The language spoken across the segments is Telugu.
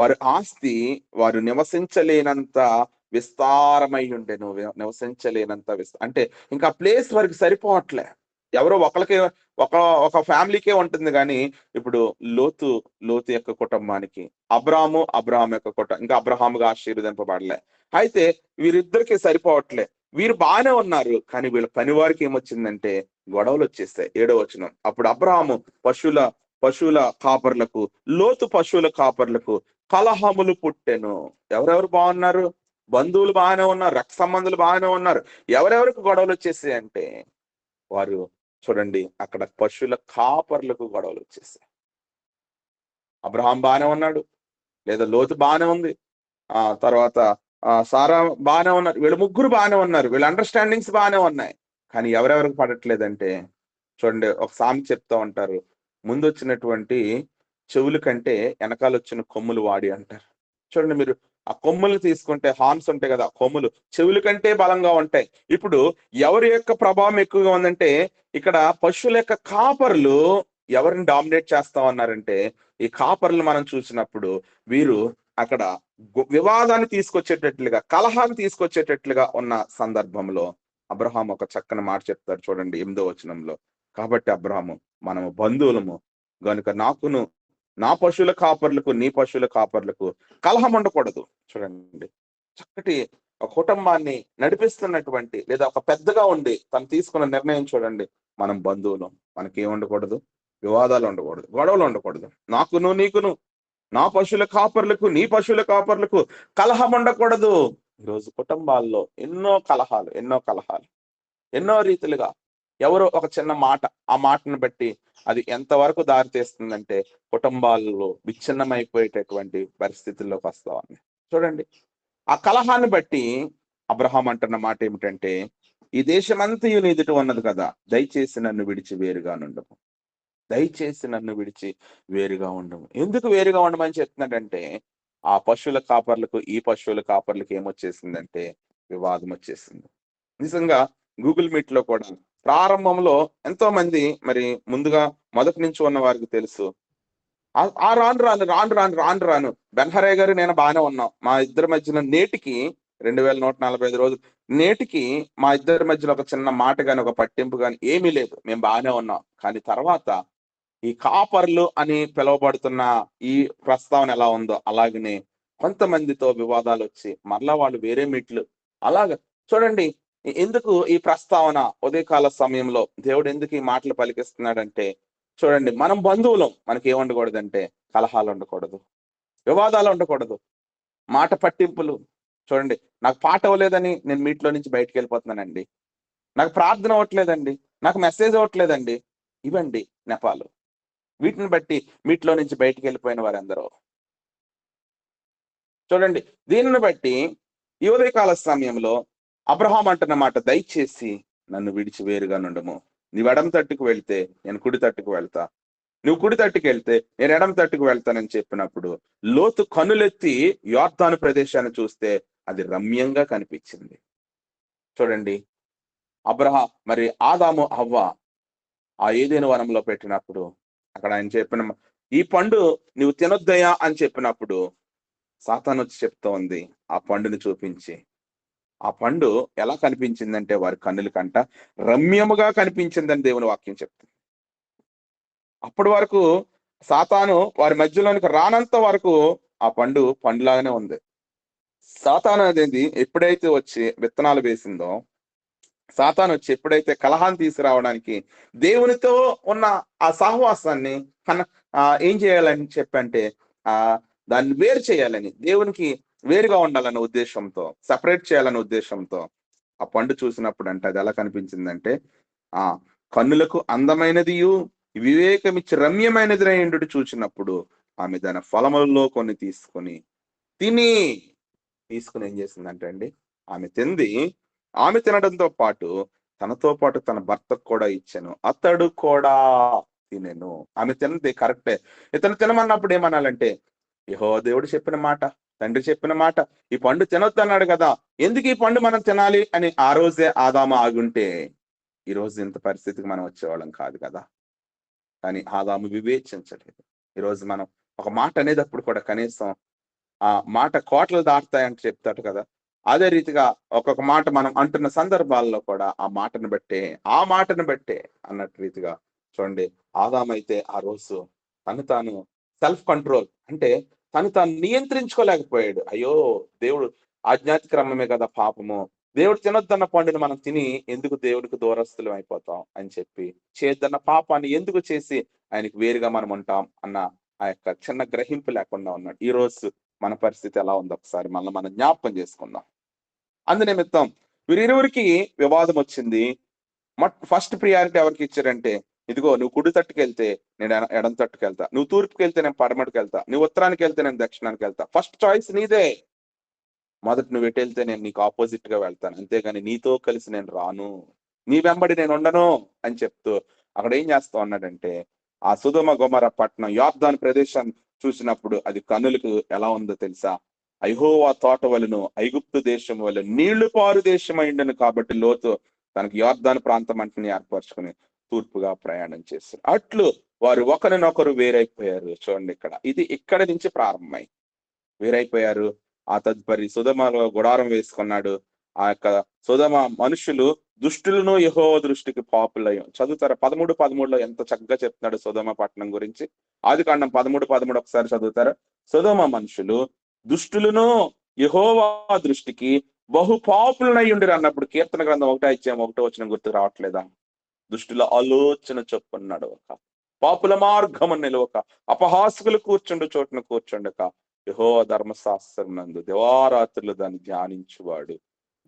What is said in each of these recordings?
వారి ఆస్తి వారు నివసించలేనంత విస్తారమై ఉండెను. నివసించలేనంత అంటే ఇంకా ప్లేస్ వారికి సరిపోవట్లే. ఎవరో ఒకళ్ళకే ఒక ఒక ఫ్యామిలీకే ఉంటుంది గానీ, ఇప్పుడు లోతు, లోతు యొక్క కుటుంబానికి, అబ్రాహాము యొక్క ఇంకా అబ్రాహాముగా ఆశీర్వదింపబడలే. అయితే వీరిద్దరికీ సరిపోవట్లే. వీరు బానే ఉన్నారు. కానీ వీళ్ళ పనివారికి ఏమొచ్చిందంటే గొడవలొచ్చేసాయి. 7వ వచనం. అప్పుడు అబ్రాహాము పశువుల పశువుల కాపర్లకు, లోతు పశువుల కాపర్లకు కలహములు పుట్టెను. ఎవరెవరు బాగున్నారు? బంధువులు బాగానే ఉన్నారు. రక్త సంబంధులు బాగానే ఉన్నారు. ఎవరెవరికి గొడవలు వచ్చేసాయంటే వారు చూడండి అక్కడ పశువుల కాపర్లకు గొడవలు వచ్చేసాయి. అబ్రహాం బాగానే ఉన్నాడు, లేదా లోతు బాగానే ఉంది. తర్వాత సారా బాగానే ఉన్నారు. వీళ్ళు ముగ్గురు బాగానే ఉన్నారు. వీళ్ళ అండర్‌స్టాండింగ్స్ బాగానే ఉన్నాయి. కానీ ఎవరెవరికి పడట్లేదంటే చూడండి ఒక సామెత చెప్తా ఉంటారు. ముందొచ్చినటువంటి చెవుల కంటే ఎనకాలొచ్చిన కొమ్ములు వాడి అంటారు. చూడండి మీరు ఆ కొమ్ములు తీసుకుంటే హార్న్స్ ఉంటాయి కదా! కొమ్ములు చెవుల కంటే బలంగా ఉంటాయి. ఇప్పుడు ఎవరి యొక్క ప్రభావం ఎక్కువగా ఉందంటే ఇక్కడ పశువుల యొక్క కాపరులు ఎవరిని డామినేట్ చేస్తా ఉన్నారంటే ఈ కాపర్లు మనం చూసినప్పుడు వీరు అక్కడ వివాదాన్ని తీసుకొచ్చేటట్లుగా, కలహాన్ని తీసుకొచ్చేటట్లుగా ఉన్న సందర్భంలో అబ్రహాం ఒక చక్కని మాట చెప్తాడు చూడండి 8వ వచనంలో. కాబట్టి అబ్రాహాము మనము బంధువులము గనుక నా పశువుల కాపర్లకు నీ పశువుల కాపర్లకు కలహం ఉండకూడదు. చూడండి చక్కటి ఒక కుటుంబాన్ని నడిపిస్తున్నటువంటి లేదా ఒక పెద్దగా ఉండి తను తీసుకున్న నిర్ణయం చూడండి. మనం బంధువులం, మనకేం ఉండకూడదు, వివాదాలు ఉండకూడదు, గొడవలు ఉండకూడదు. నీకును నా పశువుల కాపర్లకు నీ పశువుల కాపర్లకు కలహం ఉండకూడదు. ఈరోజు కుటుంబాల్లో ఎన్నో కలహాలు ఎన్నో రీతిలుగా ఎవరో ఒక చిన్న మాట, ఆ మాటను బట్టి అది ఎంతవరకు దారి తీస్తుందంటే కుటుంబాల్లో విచ్ఛిన్నమైపోయేటటువంటి పరిస్థితుల్లోకి వస్తా ఉన్నాయి. చూడండి ఆ కలహాన్ని బట్టి అబ్రహాం అంటున్న మాట ఏమిటంటే ఈ దేశమంతయు నీ ఎదుట ఉన్నది కదా, దయచేసి నన్ను విడిచి వేరుగా నుండుము. దయచేసి నన్ను విడిచి వేరుగా ఉండము. ఎందుకు వేరుగా ఉండమని చెప్తున్నాడంటే ఆ పశువుల కాపర్లకు ఈ పశువుల కాపర్లకు ఏమొచ్చేసిందంటే వివాదం వచ్చేసింది. నిజంగా గూగుల్ మీట్ లో కూడా ప్రారంభంలో ఎంతో మంది మరి ముందుగా మొదటి నుంచి ఉన్న వారికి తెలుసు. రాను బెన్హరే గారు నేను బాగానే ఉన్నాం. మా ఇద్దరి మధ్యన నేటికి 2145 రోజులు నేటికి మా ఇద్దరి మధ్యలో ఒక చిన్న మాట గాని ఒక పట్టింపు గాని ఏమీ లేదు. మేము బాగానే ఉన్నాం. కానీ తర్వాత ఈ కాపర్లు అని పిలువబడుతున్న ఈ ప్రస్తావన ఎలా ఉందో అలాగనే కొంతమందితో వివాదాలు వచ్చి మరలా వాళ్ళు వేరే మీట్లు అలాగ చూడండి. ఎందుకు ఈ ప్రస్తావన ఉదయకాల సమయంలో దేవుడు ఎందుకు ఈ మాటలు పలికిస్తున్నాడంటే చూడండి మనం బంధువులం, మనకి ఏం ఉండకూడదంటే కలహాలు ఉండకూడదు, వివాదాలు ఉండకూడదు, మాట పట్టింపులు. చూడండి నాకు పాట అవ్వలేదని నేను మీట్లో నుంచి బయటకు వెళ్ళిపోతున్నానండి, నాకు ప్రార్థన అవ్వట్లేదండి, నాకు మెసేజ్ అవ్వట్లేదండి, ఇవండి నెపాలు. వీటిని బట్టి మీట్లో నుంచి బయటికి వెళ్ళిపోయిన వారందరూ చూడండి. దీనిని బట్టి ఈ ఉదయకాల సమయంలో అబ్రహాం అంటున్న మాట దయచేసి నన్ను విడిచి వేరుగా నుండము. నీవు ఎడమ తట్టుకు వెళ్తే నేను కుడి తట్టుకు వెళ్తా, నువ్వు కుడి తట్టుకు వెళ్తే నేను ఎడమ తట్టుకు వెళ్తానని చెప్పినప్పుడు లోతు కనులెత్తి యోర్దాను ప్రదేశాన్ని చూస్తే అది రమ్యంగా కనిపించింది. చూడండి మరి ఆదాము హవ్వ ఆ ఏదైనా వనంలో పెట్టినప్పుడు అక్కడ ఆయన చెప్పిన ఈ పండు నువ్వు తినొద్దయా అని చెప్పినప్పుడు సాతాను వచ్చి చెప్తా ఉంది ఆ పండుని చూపించి. ఆ పండు ఎలా కనిపించిందంటే వారి కన్నుల కంట రమ్యముగా కనిపించిందని దేవుని వాక్యం చెప్తుంది. అప్పటి వరకు సాతాను వారి మధ్యలోనికి రానంత వరకు ఆ పండులాగానే ఉంది. సాతాను అనేది ఎప్పుడైతే వచ్చి విత్తనాలు వేసిందో, సాతాను వచ్చి ఎప్పుడైతే కలహాన్ని తీసుకురావడానికి దేవునితో ఉన్న ఆ సహవాసాన్ని ఏం చేయాలని చెప్పంటే ఆ దాన్ని వేరు చేయాలని, దేవునికి వేరుగా ఉండాలన్న ఉద్దేశంతో, సెపరేట్ చేయాలన్న ఉద్దేశంతో ఆ పండు చూసినప్పుడు అంటే అది ఎలా కనిపించిందంటే ఆ కన్నులకు అందమైనదియు వివేకమిచ్చి రమ్యమైనది అయ్యుండుట చూచినప్పుడు ఆమె దాని ఫలములలో కొన్ని తీసుకుని ఏం చేసిందంటే అండి ఆమె తినడంతో పాటు తనతో పాటు తన భర్తకు కూడా ఇచ్చాను, అతడు కూడా తినెను. ఆమె తిన్నది కరెక్టే. ఇతను తినమన్నప్పుడు ఏమనాలంటే యెహోవా దేవుడు చెప్పిన మాట, తండ్రి చెప్పిన మాట, ఈ పండు తినొద్దు అన్నాడు కదా, ఎందుకు ఈ పండు మనం తినాలి అని ఆ రోజే ఆదాము ఆగుంటే ఈ రోజు ఇంత పరిస్థితికి మనం వచ్చేవాళ్ళం కాదు కదా. కానీ ఆదాము వివేచించలేదు. ఈరోజు మనం ఒక మాట అనేటప్పుడు కూడా కనీసం ఆ మాట కోటలు దాటుతాయంటే చెప్తాడు కదా. అదే రీతిగా ఒక్కొక్క మాట మనం అంటున్న సందర్భాల్లో కూడా ఆ మాటను బట్టే అన్నట్టు రీతిగా చూడండి. ఆదామైతే ఆ రోజు తను తాను సెల్ఫ్ కంట్రోల్ అంటే తను తాను నియంత్రించుకోలేకపోయాడు. అయ్యో! దేవుడు ఆజ్ఞాతిక్రమమే కదా పాపము. దేవుడు తినొద్దన్న పండుని మనం తిని ఎందుకు దేవుడికి దూరస్తులం అయిపోతాం అని చెప్పి, చేయొద్దన్న పాపాన్ని ఎందుకు చేసి ఆయనకి వేరుగా మనం ఉంటాం అన్న ఆ యొక్క చిన్న గ్రహింపు లేకుండా ఉన్నాడు. ఈరోజు మన పరిస్థితి ఎలా ఉందో ఒకసారి మనం జ్ఞాపకం చేసుకుందాం. అందునిమిత్తం వీరిరువురికి వివాదం వచ్చింది. ఫస్ట్ ప్రియారిటీ ఎవరికి ఇచ్చారంటే, ఇదిగో నువ్వు కుడి తట్టుకెళ్తే నేను ఎడం తట్టుకెళ్తా. నువ్వు తూర్పుకెళ్తే నేను పడమటికెళ్తా. నువ్వు ఉత్తరానికెళ్తే నేను దక్షిణానికెళ్తా. ఫస్ట్ చాయిస్ నీదే. మొదట నువ్వు ఎటెళ్తే నేను నీకు ఆపోజిట్ గా వెళ్తాను. అంతేగాని నీతో కలిసి నేను రాను. నీ వెంబడి నేను ఉండను అని చెప్తూ అక్కడ ఏం చేస్తా ఉన్నాడంటే, ఆ సొదొమ గొమొర్రా పట్టణం యొర్దాను ప్రదేశాన్ని చూసినప్పుడు అది కన్నులకు ఎలా ఉందో తెలుసా? యెహోవా తోట వలెను ఐగుప్తు దేశం వలె నీళ్లు పారు దేశమైండెను కాబట్టి లోతు తనకు యొర్దాను ప్రాంతం అంతని ఏర్పరచుకుని తూర్పుగా ప్రయాణం చేశారు. అట్లు వారు ఒకరినొకరు వేరైపోయారు. చూడండి ఇక్కడ. ఇది ఇక్కడి నుంచి ప్రారంభమై వేరైపోయారు. ఆ తదుపరి సొదొమలో గుడారం వేసుకున్నాడు. ఆ యొక్క సొదొమ మనుషులు దుష్టులను యెహోవా దృష్టికి పాపులయ్యాం. చదువుతారా? 13:13లో ఎంత చక్కగా చెప్తున్నాడు సొదొమ పట్టణం గురించి. ఆదికాండం 13:13 ఒకసారి చదువుతారా? సొదొమ మనుషులు దుష్టులను యెహోవా దృష్టికి బహు పాపులనై ఉండిరి అన్నప్పుడు కీర్తన గ్రంథం 1:1 గుర్తుకు రావట్లేదా? దుష్టుల ఆలోచన చొప్పున నడవక, పాపుల మార్గమున నిలవక, అపహాసకులు కూర్చుండు చోటున కూర్చుండక, యెహోవా ధర్మశాస్త్రం నందు దివారాత్రులు దాన్ని ధ్యానించువాడు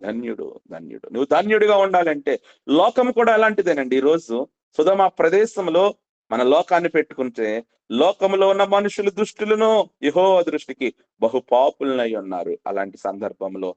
ధన్యుడు, ధన్యుడు. నువ్వు ధన్యుడిగా ఉండాలంటే లోకం కూడా అలాంటిదేనండి. ఈరోజు సొదొమ ప్రదేశంలో మన లోకాన్ని పెట్టుకుంటే లోకంలో ఉన్న మనుషులు దుష్టులను యెహోవా దృష్టికి బహు పాపులనై ఉన్నారు. అలాంటి సందర్భంలో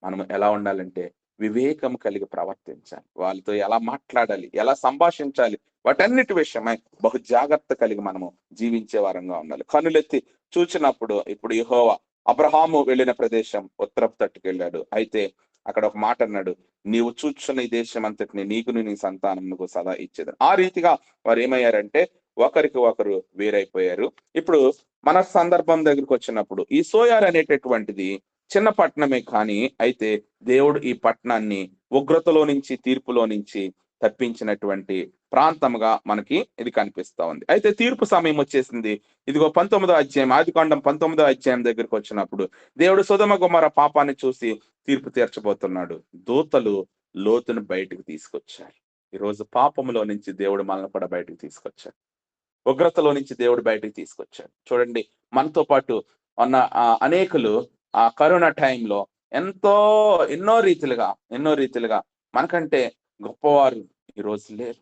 మనం ఎలా ఉండాలంటే వివేకం కలిగి ప్రవర్తించాలి. వాళ్ళతో ఎలా మాట్లాడాలి, ఎలా సంభాషించాలి, వాటన్నిటి విషయమై బహు జాగ్రత్త కలిగి మనము జీవించే వారంగా ఉండాలి. కనులెత్తి చూచినప్పుడు ఇప్పుడు యెహోవా అబ్రహాము వెళ్ళిన ప్రదేశం ఉత్తరపు తట్టుకెళ్ళాడు. అయితే అక్కడ ఒక మాట అన్నాడు, నీవు చూచున్న ఈ దేశం అంతటిని నీకును నీ సంతానమునకు సదా ఇచ్చేది. ఆ రీతిగా వారు ఏమయ్యారంటే ఒకరికి ఒకరు వేరైపోయారు. ఇప్పుడు మన సందర్భం దగ్గరికి వచ్చినప్పుడు ఈ సోయార్ అనేటటువంటిది చిన్న పట్టణమే కానీ అయితే దేవుడు ఈ పట్టణాన్ని ఉగ్రతలో నుంచి తీర్పులో నుంచి తప్పించినటువంటి ప్రాంతంగా మనకి ఇది కనిపిస్తా ఉంది. అయితే తీర్పు సమయం వచ్చేసింది. ఇదిగో 19వ అధ్యాయం, ఆదికాండం 19వ అధ్యాయం దగ్గరికి వచ్చినప్పుడు దేవుడు సొదొమ గొమొర్రా పాపాన్ని చూసి తీర్పు తీర్చబోతున్నాడు. దూతలు లోతును బయటికి తీసుకొచ్చారు. ఈరోజు పాపములో నుంచి దేవుడు మనల్ని కూడా బయటికి తీసుకొచ్చాడు. ఉగ్రతలో నుంచి దేవుడు బయటికి తీసుకొచ్చాడు. చూడండి, మనతో పాటు ఉన్న అనేకులు ఆ కరోనా టైంలో ఎంతో ఎన్నో రీతిలుగా మనకంటే గొప్పవారు ఈరోజు లేరు.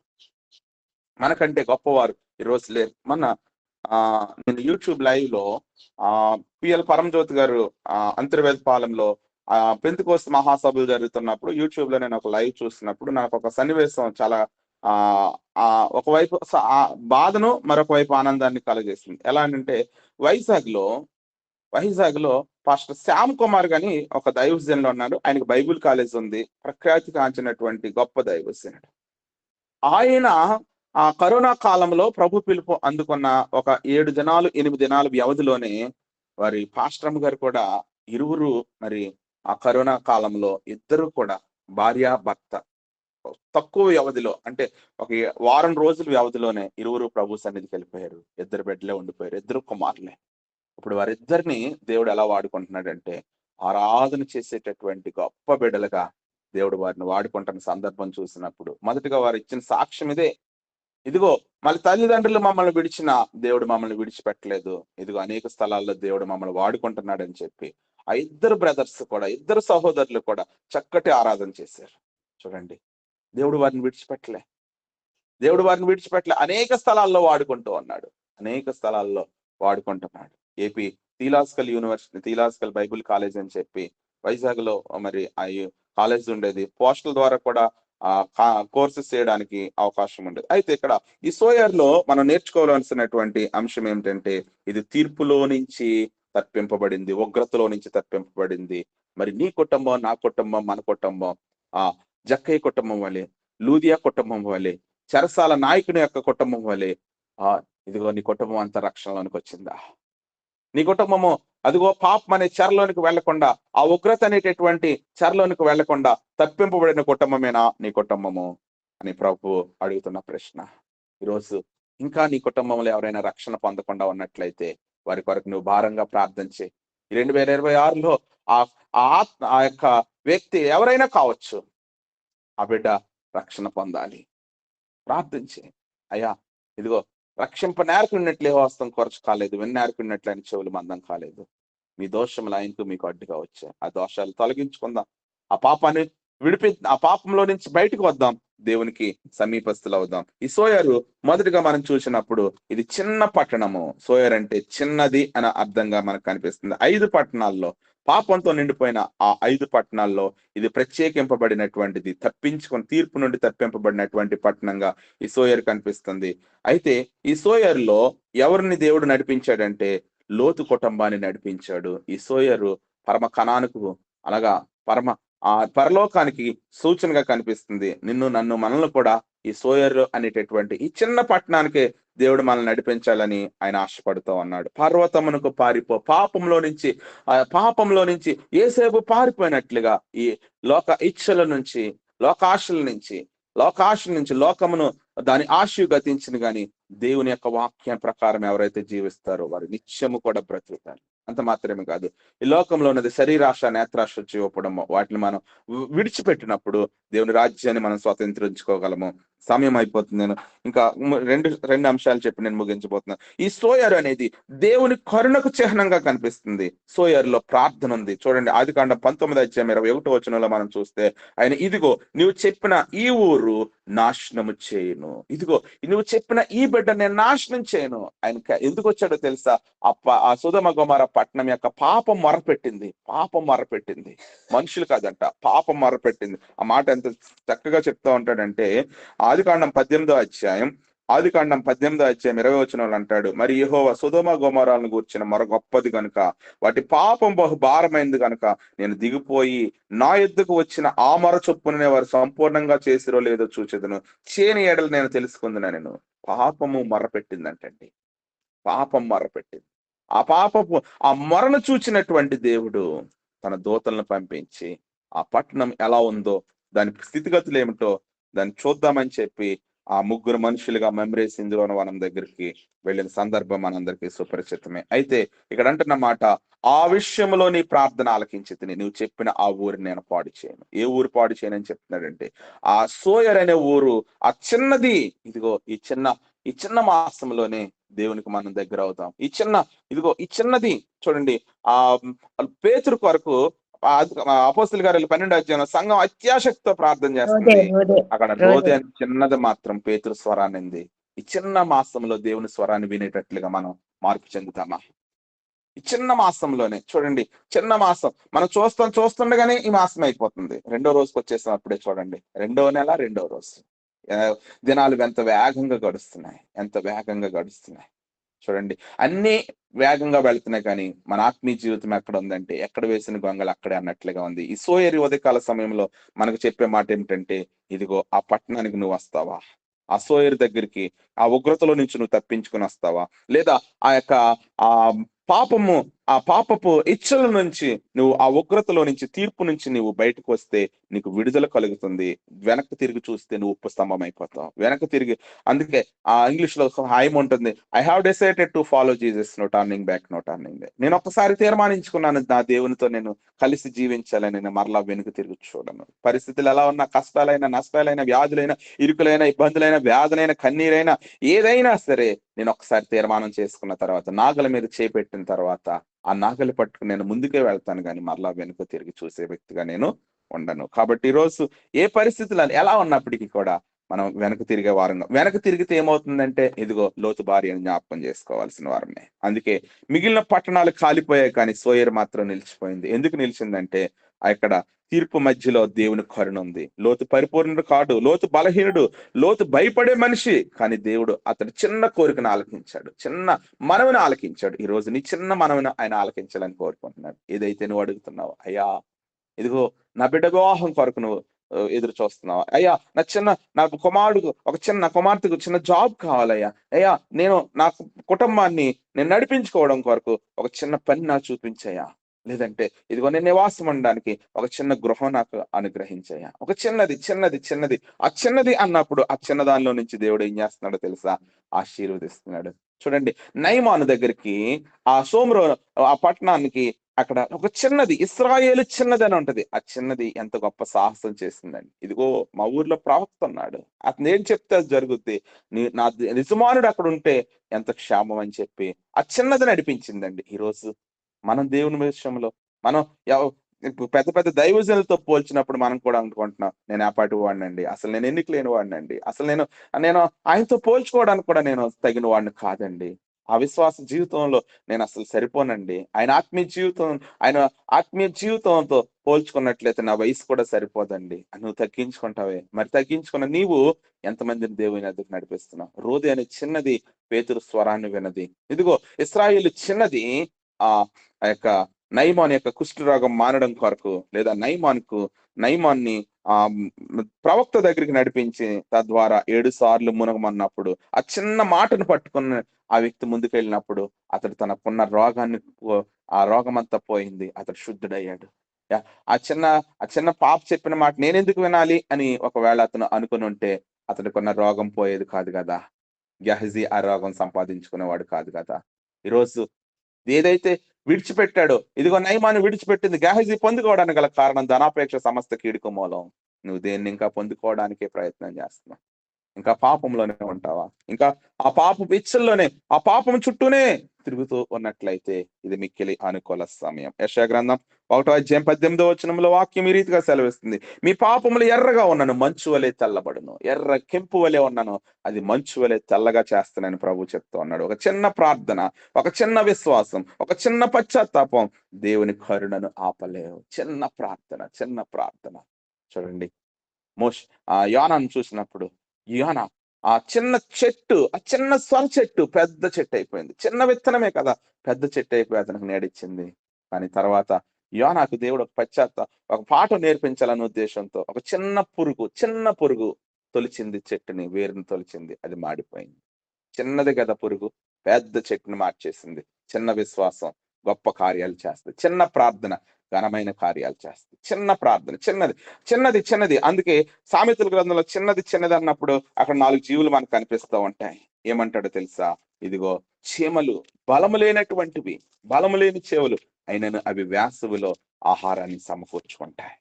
మనకంటే గొప్పవారు ఈరోజు లేరు. మొన్న నేను యూట్యూబ్ లైవ్ లో పిఎల్ పరంజ్యోతి గారు అంతర్వేద పాలెంలో పెంతెకోస్తు మహాసభలు జరుగుతున్నప్పుడు యూట్యూబ్ లో నేను ఒక లైవ్ చూసినప్పుడు నాకు ఒక సన్నివేశం చాలా ఆ ఆ ఒకవైపు బాధను మరొక వైపు ఆనందాన్ని కలగజేసింది. ఎలా అంటే వైజాగ్ లో వైజాగ్ లో పాస్టర్ శ్యామ్ కుమార్ గాని ఒక దైవజనులు ఉన్నారు. ఆయనకి బైబిల్ కాలేజ్ ఉంది. ప్రఖ్యాతి కాంచినటువంటి గొప్ప దైవజనుడు. ఆయన ఆ కరోనా కాలంలో ప్రభు పిలుపు అందుకున్న ఒక 7 దినాలు, 8 దినాల వ్యవధిలోనే వారి పాస్టరమ్మ గారు కూడా ఇరువురు మరి ఆ కరోనా కాలంలో ఇద్దరు కూడా భార్యాభర్త తక్కువ వ్యవధిలో అంటే ఒక వారం రోజుల వ్యవధిలోనే ఇరువురు ప్రభు సన్నిధికి వెళ్ళిపోయారు. ఇద్దరు బిడ్డలే ఉండిపోయారు. ఇద్దరు కుమారులే. ఇప్పుడు వారిద్దరిని దేవుడు ఎలా వాడుకుంటున్నాడంటే ఆరాధన చేసేటటువంటి గొప్ప బిడ్డలుగా దేవుడు వారిని వాడుకుంటున్న సందర్భం చూసినప్పుడు మొదటిగా వారు ఇచ్చిన సాక్ష్యం ఇదే. ఇదిగో మళ్ళీ తల్లిదండ్రులు మమ్మల్ని విడిచిన దేవుడు మమ్మల్ని విడిచిపెట్టలేదు. ఇదిగో అనేక స్థలాల్లో దేవుడు మమ్మల్ని వాడుకుంటున్నాడని చెప్పి ఆ ఇద్దరు బ్రదర్స్ కూడా, ఇద్దరు సహోదరులు కూడా చక్కటి ఆరాధన చేశారు. చూడండి, దేవుడు వారిని విడిచిపెట్టలే. దేవుడు వారిని విడిచిపెట్టలే. అనేక స్థలాల్లో వాడుకుంటూ ఉన్నాడు. అనేక స్థలాల్లో వాడుకుంటున్నాడు. ఏపీ థియలాజికల్ బైబిల్ కాలేజ్ అని చెప్పి వైజాగ్ లో మరి ఆ కాలేజ్ ఉండేది. పోస్టల్ ద్వారా కూడా కోర్సెస్ చేయడానికి అవకాశం ఉండేది. అయితే ఇక్కడ ఈ సోయర్ లో మనం నేర్చుకోవాల్సినటువంటి అంశం ఏమిటంటే ఇది తీర్పులో నుంచి తప్పింపబడింది, ఉగ్రతలో నుంచి తప్పింపబడింది. మరి నీ కుటుంబం, నా కుటుంబం, మన కుటుంబం జక్కయ్య కుటుంబం వలె, లూదియా కుటుంబం వలె, చెరసాల నాయకుని యొక్క కుటుంబం వలె ఇదిగో నీ కుటుంబం అంతా రక్షణలోనికి వచ్చిందా? నీ కుటుంబము అదిగో పాపం అనే చెరలోనికి వెళ్లకుండా, ఆ ఉగ్రత అనేటటువంటి చెరలోనికి వెళ్లకుండా తప్పింపబడిన కుటుంబమేనా నీ కుటుంబము అని ప్రభు అడుగుతున్న ప్రశ్న. ఈరోజు ఇంకా నీ కుటుంబంలో ఎవరైనా రక్షణ పొందకుండా ఉన్నట్లయితే వారి కొరకు నువ్వు భారంగా ప్రార్థన చేయి. ఈ 2026లో ఆ ఆ యొక్క వ్యక్తి ఎవరైనా కావచ్చు, ఆ బిడ్డ రక్షణ పొందాలి. ప్రార్థించి, అయ్యా ఇదిగో రక్షింప నేర్కున్నట్లే హస్తం కొరచు కాలేదు, విన్నేర్కున్నట్లు అని చెవులు మందం కాలేదు. మీ దోషములు ఆయనకు మీకు అడ్డుగా వచ్చాయి. ఆ దోషాలు తొలగించుకుందాం. ఆ పాపాన్ని ఆ పాపంలో నుంచి బయటకు వద్దాం. దేవునికి సమీపస్తులు అవుదాం. ఈ సోయరు మొదటిగా మనం చూసినప్పుడు ఇది చిన్న పట్టణము. సోయర్ అంటే చిన్నది అనే అర్థంగా మనకు కనిపిస్తుంది. 5 పట్టణాల్లో పాపంతో నిండిపోయిన ఆ 5 పట్టణాల్లో ఇది ప్రత్యేకింపబడినటువంటిది, తీర్పు నుండి తప్పింపబడినటువంటి పట్టణంగా ఈ సోయర్ కనిపిస్తుంది. అయితే ఈ సోయర్లో ఎవరిని దేవుడు నడిపించాడంటే లోతు కుటుంబాన్ని నడిపించాడు. ఈ సోయరు పరమ కణానుకు అనగా పరలోకానికి సూచనగా కనిపిస్తుంది. నన్ను మనల్ని కూడా ఈ సోయరు అనేటటువంటి ఈ చిన్న పట్టణానికే దేవుడు మనల్ని నడిపించాలని ఆయన ఆశపడుతూ ఉన్నాడు. పర్వతమునకు పారిపో, పాపంలో నుంచి ఏసేపు పారిపోయినట్లుగా ఈ లోక ఇచ్చల నుంచి, లోకాశల నుంచి లోకమును దాని ఆశ గతించింది, కానీ దేవుని యొక్క వాక్యం ప్రకారం ఎవరైతే జీవిస్తారో వారు నిత్యము కూడా బ్రతుకుతారు. అంత మాత్రమే కాదు, ఈ లోకంలో ఉన్నది శరీరాశ, నేత్రాశ చూపడం, వాటిని మనం విడిచిపెట్టినప్పుడు దేవుని రాజ్యాన్ని మనం స్వతంత్రించుకోగలము. సమయం అయిపోతుంది. నేను ఇంకా రెండు అంశాలు చెప్పి నేను ముగించబోతున్నాను. ఈ సోయరు అనేది దేవుని కరుణకు చిహ్నంగా కనిపిస్తుంది. సోయర్ లో ప్రార్థన ఉంది. చూడండి, ఆదికాండం 19:21 మనం చూస్తే ఆయన, ఇదిగో నువ్వు చెప్పిన ఈ ఊరు నాశనము చేయను, ఇదిగో నువ్వు చెప్పిన ఈ బిడ్డ నేను నాశనం చేయను. ఆయన ఎందుకు వచ్చాడో తెలుసా? ఆ సొదొమ గొమొర్రా పట్టణం యొక్క పాపం మొరపెట్టింది, మనుషులు కాదంట, పాపం మొరపెట్టింది. ఆ మాట ఎంత చక్కగా చెప్తా ఉంటాడంటే, ఆదికాండం 20 అంటాడు, మరి యెహోవా సొదొమ గొమొర్రాలను గూర్చిన మొర గొప్పది గనుక, వాటి పాపం బహు భారమైంది గనుక నేను దిగిపోయి నా యుద్ధకు వచ్చిన ఆ మొర చొప్పుననే వారు సంపూర్ణంగా చేసిరో లేదో చూచెదను, చేయని ఎడల నేను తెలుసుకుందునా. నేను పాపము మొరపెట్టిందంటండి, పాపం మొరపెట్టింది. ఆ మొరను చూచినటువంటి దేవుడు తన దూతలను పంపించి ఆ పట్టణం ఎలా ఉందో, దాని స్థితిగతులు ఏమిటో దాన్ని చూద్దామని చెప్పి ఆ ముగ్గురు మనుషులుగా మెమ్రేస్ ఇందులోని వనం దగ్గరికి వెళ్ళిన సందర్భం మనందరికీ సుపరిచితమే. అయితే ఇక్కడ అంటున్న మాట, ఆ విషయంలో నీ ప్రార్థన ఆలకించితిని, నువ్వు చెప్పిన ఆ ఊరిని నేను పాడు చేయను. ఏ ఊరు పాడు చేయను అని చెప్తున్నాడంటే, ఆ సోయర్ అనే ఊరు, ఆ చిన్నది, ఇదిగో ఈ చిన్న మాసంలోనే దేవునికి మనం దగ్గర అవుతాం. ఈ చిన్నది చూడండి, ఆ పేతురు కొరకు అపోస్తలుల కార్యాలు 12 సంఘం అత్యాశక్తితో ప్రార్థన చేస్తుంది. అక్కడ రోదే అని చిన్నది మాత్రం పేతురు స్వరాన్నింది. ఈ చిన్న మాసంలో దేవుని స్వరాన్ని వినేటట్లుగా మనం మార్పు చెందుతామా? ఈ చిన్న మాసంలోనే చూడండి, చిన్న మాసం మనం చూస్తుండగానే ఈ మాసం అయిపోతుంది. రెండో రోజుకి వచ్చేసాం అప్పుడే. చూడండి, 2వ నెల 2వ రోజు. దినాలు ఎంత వేగంగా గడుస్తున్నాయి చూడండి. అన్ని వేగంగా వెళ్తున్నాయి, కానీ మన ఆత్మీయ జీవితం ఎక్కడ ఉందంటే, ఎక్కడ వేసిన గొంగలు అక్కడే అన్నట్లుగా ఉంది. ఈ సోయరి ఉదయకాల సమయంలో మనకు చెప్పే మాట ఏమిటంటే, ఇదిగో ఆ పట్టణానికి నువ్వు వస్తావా? ఆ సోయరి దగ్గరికి, ఆ ఉగ్రతలో నుంచి నువ్వు తప్పించుకుని వస్తావా? లేదా ఆ యొక్క ఆ పాపపు ఇచ్చల నుంచి నువ్వు, ఆ ఉగ్రతలో నుంచి, తీర్పు నుంచి నువ్వు బయటకు వస్తే నీకు విడుదల కలుగుతుంది. వెనక్కి తిరిగి చూస్తే నువ్వు ఉప్పు స్తంభం అయిపోతావు. వెనక్కి తిరిగి, అందుకే ఆ ఇంగ్లీష్ లో హాయం ఉంటుంది, I have decided to follow Jesus, no turning back, no turning back. నేను ఒక్కసారి తీర్మానించుకున్నాను నా దేవునితో నేను కలిసి జీవించాలని, నేను మరలా వెనుక తిరిగి చూడను. పరిస్థితులు ఎలా ఉన్నా, కష్టాలైన, నష్టాలైన, వ్యాధులైన, ఇరుకులైన, ఇబ్బందులైన, వ్యాధులైన, కన్నీరైనా, ఏదైనా సరే నేను ఒకసారి తీర్మానం చేసుకున్న తర్వాత, నాగల మీద చేపెట్టిన తర్వాత ఆ నాగలి పట్టుకుని నేను ముందుకే వెళ్తాను, కానీ మరలా వెనుక తిరిగి చూసే వ్యక్తిగా నేను ఉండను. కాబట్టి ఈరోజు ఏ పరిస్థితులు ఎలా ఉన్నప్పటికీ కూడా మనం వెనక తిరిగితే ఏమవుతుందంటే, ఇదిగో లోతు భార్యను జ్ఞాపకం చేసుకోవాల్సిన వారమే. అందుకే మిగిలిన పట్టణాలు కాలిపోయాయి, కానీ సోయరు మాత్రం నిలిచిపోయింది. ఎందుకు నిలిచిందంటే, అక్కడ తీర్పు మధ్యలో దేవుని కరుణ ఉంది. లోతు పరిపూర్ణుడు కాడు, లోతు బలహీనుడు, లోతు భయపడే మనిషి, కానీ దేవుడు అతడు చిన్న కోరికను ఆలకించాడు, చిన్న మనవిని ఆలకించాడు. ఈ రోజు నీ చిన్న మనవిని ఆయన ఆలకించాలని కోరుకుంటున్నాడు. ఏదైతే నువ్వు అడుగుతున్నావు, అయ్యా ఇదిగో నా బిడ్డ వివాహం కొరకు నువ్వు ఎదురు చూస్తున్నావా? అయ్యా నా చిన్న కుమార్తెకు చిన్న జాబ్ కావాలయ్యా. అయ్యా నా కుటుంబాన్ని నేను నడిపించుకోవడం కొరకు ఒక చిన్న పని నాకు చూపించయ్యా. లేదంటే ఇదిగో నేను నివాసం ఉండడానికి ఒక చిన్న గృహం నాకు అనుగ్రహించయ్యా. ఒక చిన్నది. ఆ చిన్నది అన్నప్పుడు ఆ చిన్న దానిలో నుంచి దేవుడు ఏం చేస్తున్నాడో తెలుసా? ఆశీర్వదిస్తున్నాడు. చూడండి, నయమాను దగ్గరికి ఆ సోమ్రో ఆ పట్టణానికి అక్కడ ఒక చిన్నది ఇశ్రాయేలు చిన్నదని ఉంటది. ఆ చిన్నది ఎంత గొప్ప సాహసం చేసిందండి. ఇదిగో మా ఊర్లో ప్రవక్త ఉన్నాడు. అతను ఏం చెప్తే అది జరుగుద్ది. నా యజమానుడు అక్కడ ఉంటే ఎంత క్షేమం అని చెప్పి ఆ చిన్నది నడిపించిందండి. ఈరోజు మనం దేవుని విషయంలో మనం ఎవ్ ఇప్పుడు పెద్ద పెద్ద దైవజనులతో పోల్చినప్పుడు మనం కూడా అనుకుంటున్నాం. నేను ఆ పాటి వాడినండి. అసలు నేను ఎన్నిక లేని వాడినండి. అసలు నేను నేను ఆయనతో పోల్చుకోవడానికి కూడా నేను తగిన వాడిని కాదండి. ఆ విశ్వాస జీవితంలో నేను అసలు సరిపోనండి. ఆయన ఆత్మీయ జీవితంతో పోల్చుకున్నట్లయితే నా వయసు కూడా సరిపోదండి. నువ్వు తగ్గించుకుంటావే. మరి తగ్గించుకున్న నీవు ఎంతమందిని దేవుని ఎద్దకు నడిపిస్తున్నావు? రోది అనే చిన్నది పేతురు స్వరాన్ని విన్నది. ఇదిగో ఇశ్రాయేలు చిన్నది ఆ ఆ యొక్క నయమాను యొక్క కుష్ఠరోగం మానడం కొరకు, లేదా నయమాన్ని ప్రవక్త దగ్గరికి నడిపించి తద్వారా 7 సార్లు మునగమన్నప్పుడు ఆ చిన్న మాటను పట్టుకున్న ఆ వ్యక్తి ముందుకెళ్ళినప్పుడు అతడు తనకున్న ఆ రోగమంతా పోయింది. అతడు శుద్ధుడయ్యాడు. యా- ఆ చిన్న ఆ చిన్న పాప చెప్పిన మాట నేనెందుకు వినాలి అని ఒకవేళ అతను అనుకుని ఉంటే అతడికున్న రోగం పోయేది కాదు కదా. గెహజీ ఆ రోగం సంపాదించుకునేవాడు కాదు కదా. ఈరోజు ఏదైతే విడిచిపెట్టాడో, ఇదిగో నయమాన్ని విడిచిపెట్టింది గేహజీ పొందుకోవడానికి గల కారణం ధనాపేక్ష సమస్త కీడుకు మూలం. నువ్వు దేన్ని ఇంకా పొందుకోవడానికే ప్రయత్నం చేస్తున్నావు. ఇంకా పాపంలోనే ఉంటావా? ఇంకా ఆ పాపపు ఇచ్చల్లోనే, ఆ పాపం చుట్టూనే తిరుగుతూ ఉన్నట్లయితే ఇది మిక్కిలి అనుకూల సమయం. యెషయా గ్రంథం 1:18 వాక్యం ఈ రీతిగా సెలవిస్తుంది. మీ పాపములు ఎర్రగా ఉన్నను మంచు వలె తెల్లబడును. ఎర్ర కెంపు వలె ఉన్నను అది మంచు వలె తెల్లగా చేస్తానని ప్రభు చెప్తూ ఉన్నాడు. ఒక చిన్న ప్రార్థన, ఒక చిన్న విశ్వాసం, ఒక చిన్న పశ్చాత్తాపం దేవుని కరుణను ఆపలేవు. చిన్న ప్రార్థన. చూడండి, మోష్ యోనాను చూసినప్పుడు యోనా ఆ చిన్న సొర చెట్టు పెద్ద చెట్టు అయిపోయింది. చిన్న విత్తనమే కదా, పెద్ద చెట్టు అయిపోయి అతనికి నీడిచ్చింది. కానీ తర్వాత యోనాకు దేవుడు ఒక పాఠం నేర్పించాలనే ఉద్దేశంతో ఒక చిన్న పురుగు తొలిచింది, చెట్టుని వేరుని తొలిచింది, అది మాడిపోయింది. చిన్నది కదా పురుగు, పెద్ద చెట్టుని మార్చేసింది. చిన్న విశ్వాసం గొప్ప కార్యాలు చేస్తుంది. చిన్న ప్రార్థన ఘనమైన కార్యాలు చేస్తుంది. చిన్న ప్రార్థన చిన్నది. అందుకే సామెతల గ్రంథంలో చిన్నది అన్నప్పుడు అక్కడ 4 జీవులు మనకు కనిపిస్తూ ఉంటాయి. ఏమంటాడో తెలుసా? ఇదిగో చీమలు, బలము లేని చేవలు అయినను అవి వేసవిలో ఆహారాన్ని సమకూర్చుకుంటాయి.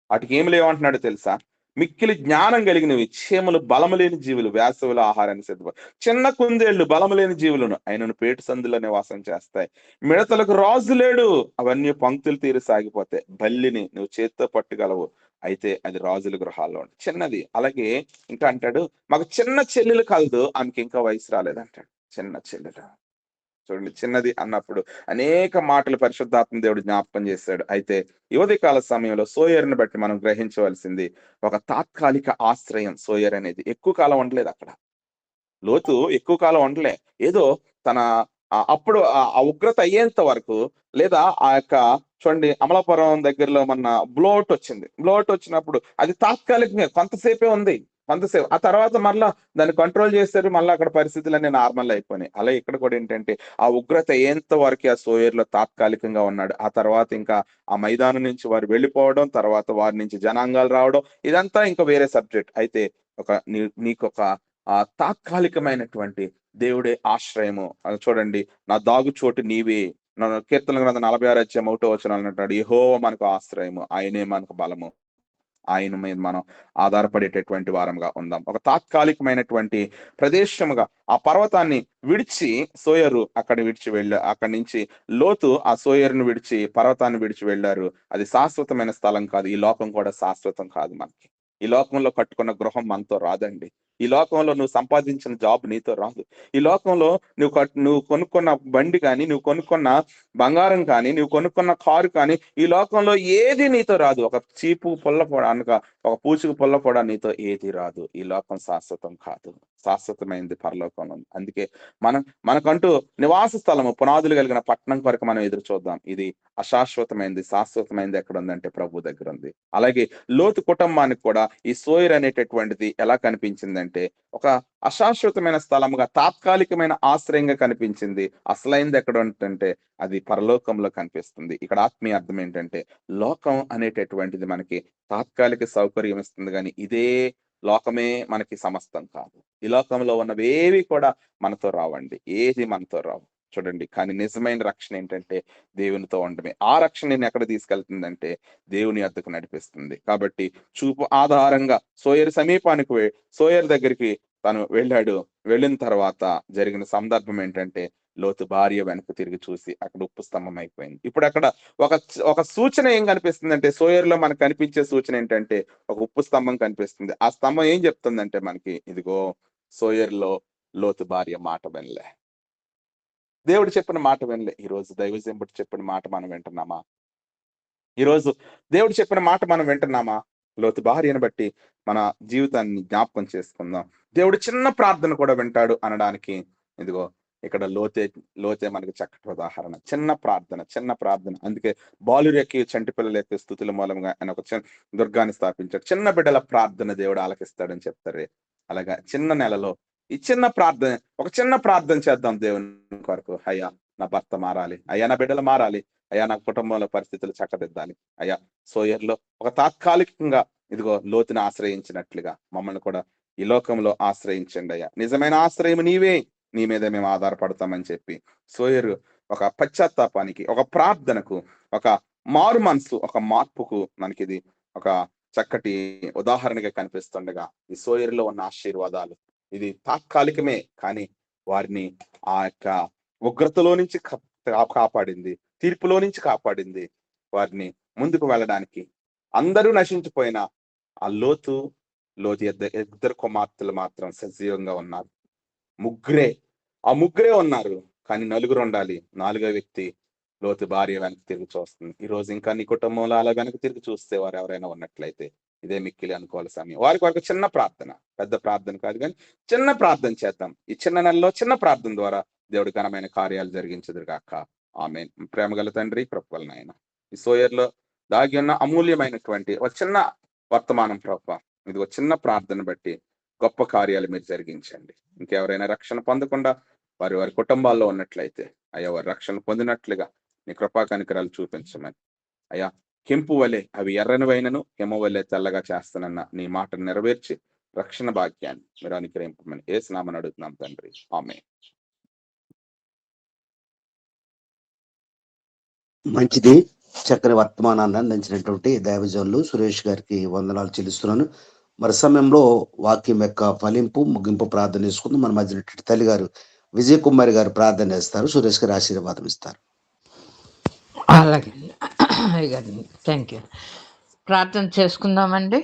వాటికి ఏమి లేవంటున్నాడు తెలుసా? మిక్కిలి జ్ఞానం కలిగినవి చీమలు, బలము లేని జీవులు వేసవిలో ఆహారాన్ని సిద్ధప చిన్న కుందేళ్లు బలము లేని జీవులను అయినను పేటు సందులో నివాసం చేస్తాయి. మిడతలకు రాజు లేడు, అవన్నీ పంక్తులు తీరి సాగిపోతాయి. బల్లిని నువ్వు చేత్తో పట్టగలవు, అయితే అది రాజుల గృహాల్లో ఉంటుంది. చిన్నది. అలాగే ఇంకా అంటాడు, మాకు చిన్న చెల్లెలు కలదు, ఆమెకి ఇంకా వయసు రాలేదంటాడు. చిన్న చెల్లెలు. చూడండి, చిన్నది అన్నప్పుడు అనేక మాటలు పరిశుద్ధాత్మ దేవుడు జ్ఞాపకం చేశాడు. అయితే యువతి కాల సమయంలో సోయర్ని బట్టి మనం గ్రహించవలసింది ఒక తాత్కాలిక ఆశ్రయం. సోయర్ అనేది ఎక్కువ కాలం ఉండలేదు అక్కడ. లోతు ఎక్కువ కాలం ఉండలే. ఏదో తన అప్పుడు ఆ ఉగ్రత అయ్యేంత వరకు, లేదా ఆ యొక్క చూడండి, అమలాపురం దగ్గరలో మన బ్లోట్ వచ్చినప్పుడు అది తాత్కాలికంగా కొంతసేపే ఉంది. కొంతసేపు ఆ తర్వాత మళ్ళా దాన్ని కంట్రోల్ చేశారు. మళ్ళీ అక్కడ పరిస్థితులన్నీ నార్మల్ అయిపోయినాయి. అలా ఇక్కడ కూడా ఏంటంటే ఆ ఉగ్రత అయ్యేంత వరకు ఆ సోయర్లో తాత్కాలికంగా ఉన్నాడు. ఆ తర్వాత ఇంకా ఆ మైదానం నుంచి వారు వెళ్ళిపోవడం, తర్వాత వారి నుంచి జనాంగాలు రావడం, ఇదంతా ఇంకా వేరే సబ్జెక్ట్. అయితే నీకొక తాత్కాలికమైనటువంటి దేవుడే ఆశ్రయము. చూడండి, నా దాగు చోటు నీవే. కీర్తన గ్రంథం 46:1 అంటాడు, యెహోవా మనకు ఆశ్రయము, ఆయనే మనకు బలము, ఆయన మీద మనం ఆధారపడేటటువంటి వారంగా ఉందాం. ఒక తాత్కాలికమైనటువంటి ప్రదేశముగా ఆ పర్వతాన్ని విడిచి సోయరు అక్కడి నుంచి లోతు ఆ సోయరును విడిచి పర్వతాన్ని విడిచి వెళ్ళారు. అది శాశ్వతమైన స్థలం కాదు. ఈ లోకం కూడా శాశ్వతం కాదు మనకి. ఈ లోకంలో కట్టుకున్న గృహం మనతో రాదండి. ఈ లోకంలో నువ్వు సంపాదించిన జాబ్ నీతో రాదు. ఈ లోకంలో నువ్వు కొనుక్కున్న బండి కానీ, నువ్వు కొనుక్కున్న బంగారం కానీ, నువ్వు కొనుక్కున్న కారు కానీ, ఈ లోకంలో ఏది నీతో రాదు. ఒక చీపు పుల్ల అనక ఒక పూచుకు పుల్ల కూడా నీతో ఏది రాదు. ఈ లోకం శాశ్వతం కాదు. శాశ్వతమైంది పరలోకంలో ఉంది. అందుకే మనకంటూ నివాస స్థలము, పునాదులు కలిగిన పట్టణం కొరకు మనం ఎదురు చూద్దాం. ఇది అశాశ్వతమైంది, శాశ్వతమైంది ఎక్కడుందంటే ప్రభు దగ్గర ఉంది. అలాగే లోతు కుటుంబానికి కూడా ఈ సోయర్ అనేటటువంటిది ఎలా కనిపించిందంటే, ఒక అశాశ్వతమైన స్థలముగా, తాత్కాలికమైన ఆశ్రయంగా కనిపించింది. అసలైంది ఎక్కడ ఉంటంటే అది పరలోకంలో కనిపిస్తుంది. ఇక్కడ ఆత్మీయ అర్థం ఏంటంటే, లోకం అనేటటువంటిది మనకి తాత్కాలిక సౌకర్యం ఇస్తుంది గానీ, ఇదే లోకమే మనకి సమస్తం కాదు. ఈ లోకంలో ఉన్నవేవి కూడా మనతో రావండి. ఏది మనతో రావు. చూడండి, కానీ నిజమైన రక్షణ ఏంటంటే దేవునితో ఉండడమే. ఆ రక్షణ నిన్ను ఎక్కడ తీసుకెళ్తుందంటే దేవుని యొద్దకు నడిపిస్తుంది. కాబట్టి చూపు ఆధారంగా సోయరు సమీపానికి సోయరు దగ్గరికి తను వెళ్ళాడు. వెళ్ళిన తర్వాత జరిగిన సందర్భం ఏంటంటే, లోతు భార్య వెనక్కి తిరిగి చూసి అక్కడ ఉప్పు స్తంభం అయిపోయింది. ఇప్పుడు అక్కడ ఒక సూచన ఏం కనిపిస్తుందంటే, సోయరులో మనకు కనిపించే సూచన ఏంటంటే ఒక ఉప్పు స్తంభం కనిపిస్తుంది. ఆ స్తంభం ఏం చెప్తుందంటే మనకి, ఇదిగో సోయరులో లోతు భార్య మాట వినలే. దేవుడు చెప్పిన మాట వినలే. ఈరోజు దైవజనుడు చెప్పిన మాట మనం వింటున్నామా? ఈరోజు దేవుడు చెప్పిన మాట మనం వింటున్నామా? లోతు భార్యను బట్టి మన జీవితాన్ని జ్ఞాపకం చేసుకుందాం. దేవుడు చిన్న ప్రార్థన కూడా వింటాడు అనడానికి ఇదిగో ఇక్కడ లోతే మనకి చక్కటి ఉదాహరణ. చిన్న ప్రార్థన. అందుకే బాలురెక్కి చంటి పిల్లల యొక్క స్థుతుల మూలంగా ఆయన ఒక దుర్గాన్ని స్థాపించాడు. చిన్న బిడ్డల ప్రార్థన దేవుడు ఆలకిస్తాడని చెప్తారు. అలాగా చిన్న నెలలో ఈ చిన్న ప్రార్థన చేద్దాం దేవుని కొరకు. అయ్యా నా భర్త మారాలి, అయ్యా నా బిడ్డలు మారాలి, అయ్యా నా కుటుంబంలో పరిస్థితులు చక్కదిద్దాలి, అయ్యా సోయర్లో ఒక తాత్కాలికంగా ఇదిగో లోతుని ఆశ్రయించినట్లుగా మమ్మల్ని కూడా ఈ లోకంలో ఆశ్రయించండి అయ్యా. నిజమైన ఆశ్రయం నీవే, నీ మీద మేము ఆధారపడతామని చెప్పి సోయరు ఒక పశ్చాత్తాపానికి, ఒక ప్రార్థనకు, ఒక మారు మనసు, ఒక మార్పుకు మనకి ఇది ఒక చక్కటి ఉదాహరణగా కనిపిస్తుండగా, ఈ సోయరులో ఉన్న ఆశీర్వాదాలు ఇది తాత్కాలికమే, కానీ వారిని ఆ యొక్క ఉగ్రతలో నుంచి కాపాడింది, తీర్పులో నుంచి కాపాడింది. వారిని ముందుకు వెళ్ళడానికి అందరూ నశించిపోయిన ఆ లోతు ఇద్దరు కుమార్తెలు మాత్రం సజీవంగా ఉన్నారు. ముగ్గురే ఉన్నారు, కానీ నలుగురు ఉండాలి. నాలుగో వ్యక్తి లోతు భార్య వెనక్కి తిరిగి చూస్తుంది. ఈ రోజు ఇంకా నీ కుటుంబంలో అలా వెనక్కి తిరిగి చూస్తే వారు ఎవరైనా ఉన్నట్లయితే ఇదే మిక్కిలి అనుకోవాలి సమయం. వారికి వరకు చిన్న ప్రార్థన, పెద్ద ప్రార్థన కాదు కానీ చిన్న ప్రార్థన చేద్దాం. ఈ చిన్న నెలలో చిన్న ప్రార్థన ద్వారా దేవుడి ఘనమైన కార్యాలు జరిగించదు గాక. ఆమేన్. ప్రేమ గల తండ్రి, కృపగల నాయన, ఈ సోయర్లో దాగి ఉన్న అమూల్యమైనటువంటి ఒక చిన్న వర్తమానం ప్రభువా, ఇది ఒక చిన్న ప్రార్థన బట్టి గొప్ప కార్యాలు మీరు జరిగించండి. ఇంకెవరైనా రక్షణ పొందకుండా వారి కుటుంబాల్లో ఉన్నట్లయితే అయ్యా వారి రక్షణ పొందినట్లుగా నీ కృపా కనికరాలు చూపించమని, అయ్యా కెంపు వలె అవి ఎర్రనివైనను హిమ వలె తెల్లగా చేస్తానన్న నీ మాట నెరవేర్చి రక్షణ భాగ్యాన్ని మీరు అనుగ్రహింపమని యేసు నామమున అడుగుతున్నాం తండ్రి. ఆమేన్. మంచిది. చక్కని వర్తమానాన్ని అందించినటువంటి దైవజనులు సురేష్ గారికి వందనాలు చెల్లిస్తున్నాను. మరి సమయంలో వాక్యం యొక్క ఫలింపు ముగింపు ప్రార్థన చేసుకుందాం. మన మధ్య తల్లి గారు విజయ్ కుమారి గారు ప్రార్థన చేస్తారు. సురేష్ గారు ఆశీర్వాదం ఇస్తారు. అలాగే, థ్యాంక్ యూ. ప్రార్థన చేసుకుందామండి.